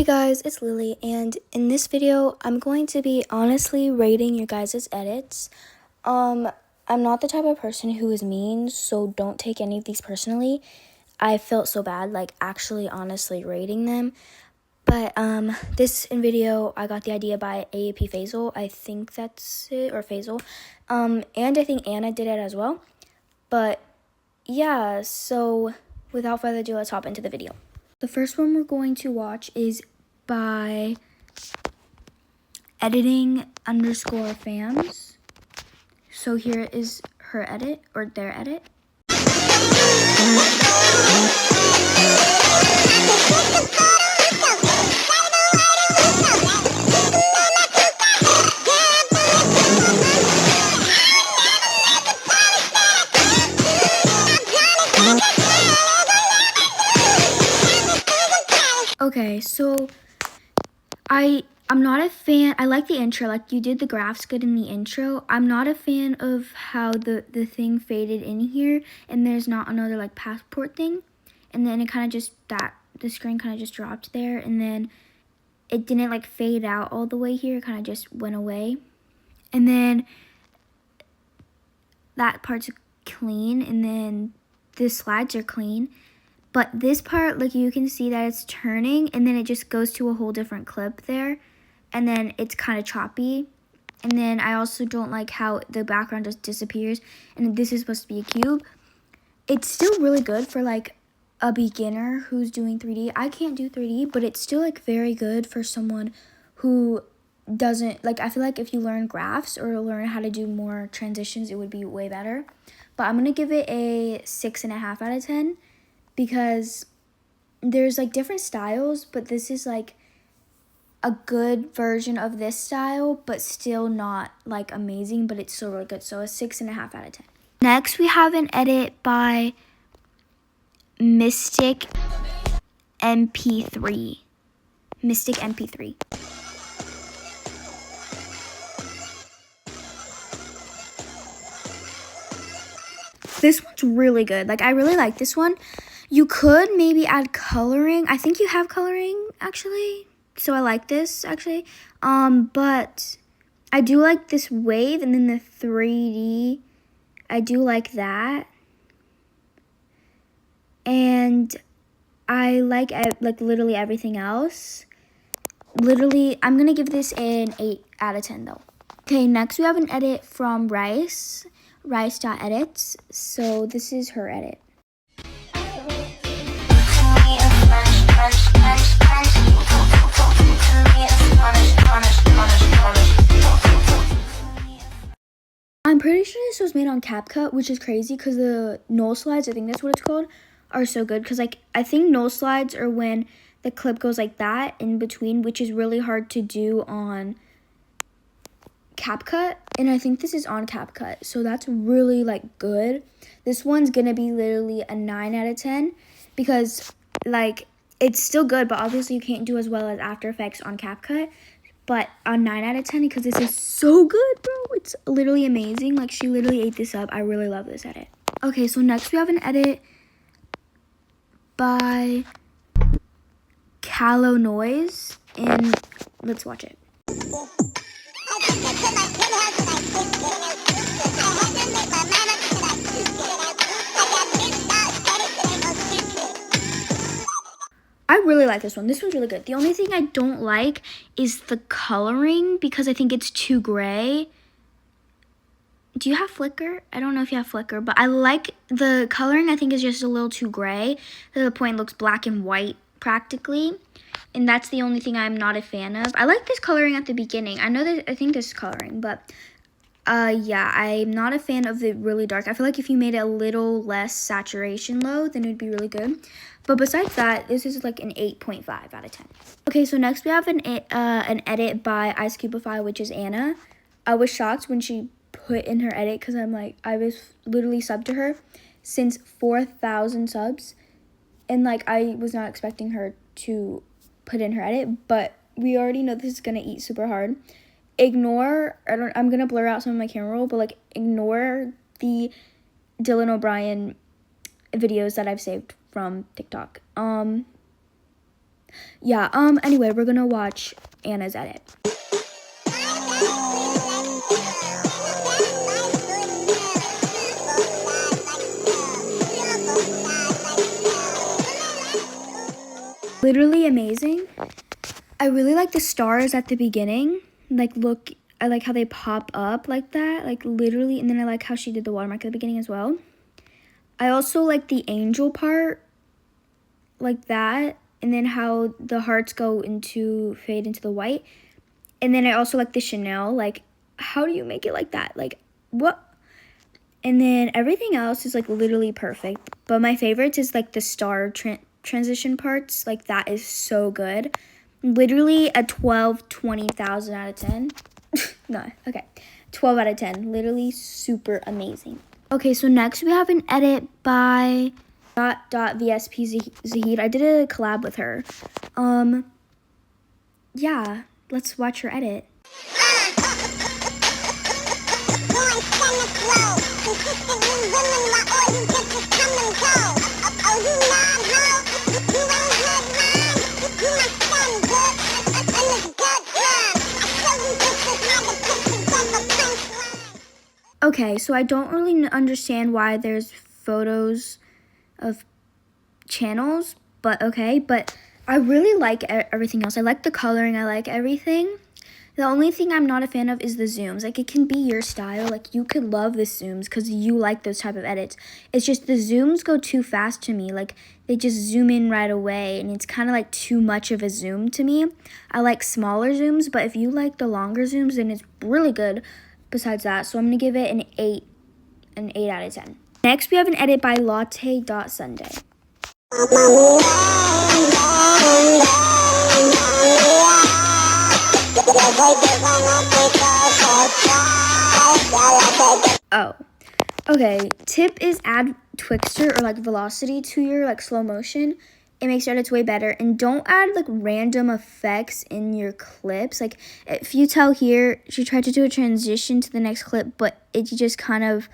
Hey guys, it's Lily, and in this video, I'm going to be honestly rating your guys' edits. I'm not the type of person who is mean, so don't take any of these personally. I felt so bad, like, actually honestly rating them. But, this video, I got the idea by AAP Faisal. I think that's it, or Faisal. And I think Anna did it as well. But, yeah, so without further ado, let's hop into the video. The first one we're going to watch is by editing_fams. So here is her edit, or their edit. Okay, so I'm not a fan. I like the intro, like you did the graphs good in the intro. I'm not a fan of how the thing faded in here and there's not another like passport thing. And then it kind of just, the screen kind of just dropped there, and then it didn't like fade out all the way here. It kind of just went away. And then that part's clean, and then the slides are clean. But this part, like you can see that it's turning, and then it just goes to a whole different clip there. And then it's kind of choppy. And then I also don't like how the background just disappears. And this is supposed to be a cube. It's still really good for like a beginner who's doing 3D. I can't do 3D, but it's still like very good for someone who doesn't, like, I feel like if you learn graphs or learn how to do more transitions, it would be way better. But I'm going to give it a 6.5 out of 10. Because there's like different styles, but this is like a good version of this style, but still not like amazing, but it's still really good. So a 6.5 out of 10. Next, we have an edit by Mystic MP3. Mystic MP3. This one's really good. Like, I really like this one. You could maybe add coloring. I think you have coloring, actually. So I like this, actually. But I do like this wave, and then the 3D. I do like that. And I like literally everything else. Literally, I'm going to give this an 8 out of 10, though. Okay, next we have an edit from Rice.edits. So this is her edit. I'm pretty sure this was made on CapCut, which is crazy because the null slides, I think that's what it's called, are so good. Because like I think null slides are when the clip goes like that in between, which is really hard to do on CapCut. And I think this is on CapCut, so that's really like good. This one's gonna be literally a 9 out of 10 because like it's still good, but obviously you can't do as well as After Effects on CapCut. But a 9 out of 10 because this is so good, bro. It's literally amazing. Like, she literally ate this up. I really love this edit. Okay, so next we have an edit by Callow Noise, and let's watch it. I really like this one. This one's really good. The only thing I don't like is the coloring because I think it's too gray. Do you have Flickr? I don't know if you have Flickr, but I like the coloring. I think is just a little too gray. To the point it looks black and white practically. And that's the only thing I'm not a fan of. I like this coloring at the beginning. I think this is coloring, but yeah, I'm not a fan of the really dark. I feel like if you made it a little less saturation low, then it would be really good. But besides that, this is like an 8.5 out of 10. Okay, so next we have an edit by Icecubify, which is Anna. I was shocked when she put in her edit because I'm like, I was literally subbed to her since 4,000 subs. And like, I was not expecting her to put in her edit, but we already know this is going to eat super hard. Ignore, I'm going to blur out some of my camera roll, but like ignore the Dylan O'Brien videos that I've saved from TikTok. Yeah, anyway, we're gonna watch Anna's edit. Literally amazing. I really like the stars at the beginning. Like, look, I like how they pop up like that, like literally, and then I like how she did the watermark at the beginning as well. I also like the angel part, like that, and then how the hearts fade into the white. And then I also like the Chanel, like, how do you make it like that? Like, what? And then everything else is like literally perfect. But my favorites is like the star transition parts. Like, that is so good. Literally a 12, 20,000 out of 10. No, okay. 12 out of 10. Literally super amazing. Okay, so next we have an edit by .vsp Zahid. I did a collab with her. Yeah, let's watch her edit. Okay, so I don't really understand why there's photos of channels, but okay. But I really like everything else. I like the coloring. I like everything. The only thing I'm not a fan of is the zooms. Like, it can be your style. Like, you could love the zooms because you like those type of edits. It's just the zooms go too fast to me. Like, they just zoom in right away, and it's kind of like too much of a zoom to me. I like smaller zooms, but if you like the longer zooms, then it's really good besides that. So I'm going to give it an 8 out of 10. Next, we have an edit by Latte.Sunday. Oh, okay. Tip is add Twixtor or like velocity to your like slow motion. It makes your edits way better. And don't add like random effects in your clips. Like, if you tell here, she tried to do a transition to the next clip, but it just kind of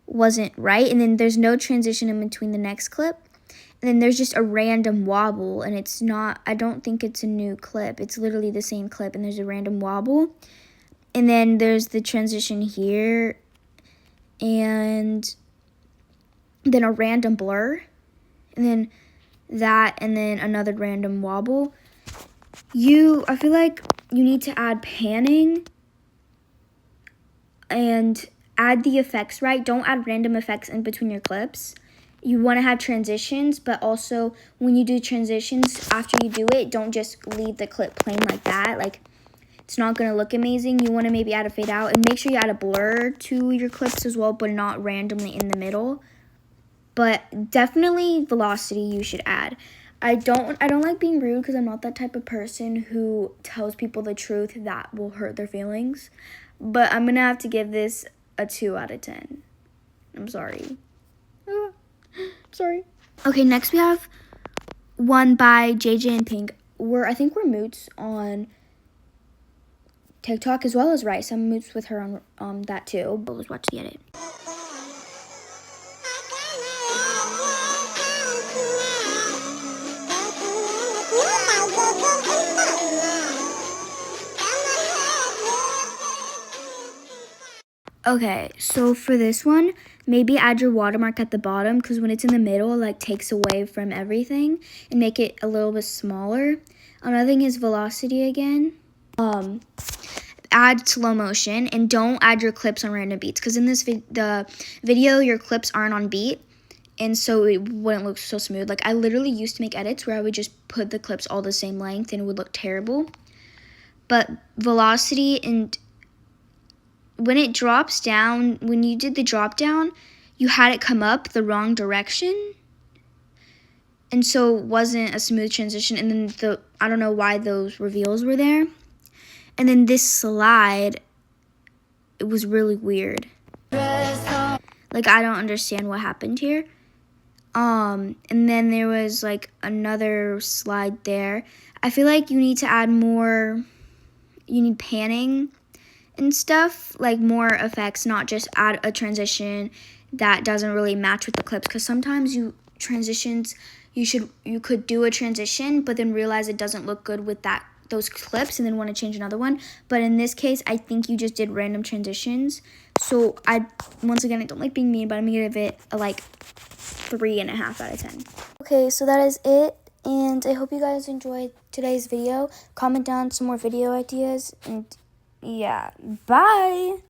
wasn't right. And then there's no transition in between the next clip. And then there's just a random wobble, and it's not, I don't think it's a new clip. It's literally the same clip, and there's a random wobble. And then there's the transition here, and then a random blur, and then that, and then another random wobble. I feel like you need to add panning and add the effects right. Don't add random effects in between your clips. You want to have transitions, but also when you do transitions, after you do it, don't just leave the clip plain like that. Like, it's not going to look amazing. You want to maybe add a fade out, and make sure you add a blur to your clips as well, but not randomly in the middle. But definitely velocity you should add. I don't like being rude because I'm not that type of person who tells people the truth that will hurt their feelings. But I'm going to have to give this a 2 out of 10. I'm sorry. Sorry. Okay, next we have one by JJ and Pink. I think we're moots on TikTok as well as Rice. I'm moots with her on that too. But let's watch the edit. Okay, so for this one, maybe add your watermark at the bottom, because when it's in the middle, it like takes away from everything, and make it a little bit smaller. Another thing is velocity again. Add slow motion, and don't add your clips on random beats, because in this the video, your clips aren't on beat, and so it wouldn't look so smooth. Like, I literally used to make edits where I would just put the clips all the same length, and it would look terrible. But velocity, and when it drops down, when you did the drop down, you had it come up the wrong direction. And so it wasn't a smooth transition. And then I don't know why those reveals were there. And then this slide, it was really weird. Like, I don't understand what happened here. And then there was like another slide there. I feel like you need to add more, you need panning and stuff, like more effects, not just add a transition that doesn't really match with the clips, because sometimes transitions you could do a transition, but then realize it doesn't look good with those clips and then want to change another one. But in this case, I think you just did random transitions. So once again, I don't like being mean, but I'm gonna give it a 3.5 out of 10. Okay, so that is it. And I hope you guys enjoyed today's video. Comment down some more video ideas. And yeah, bye.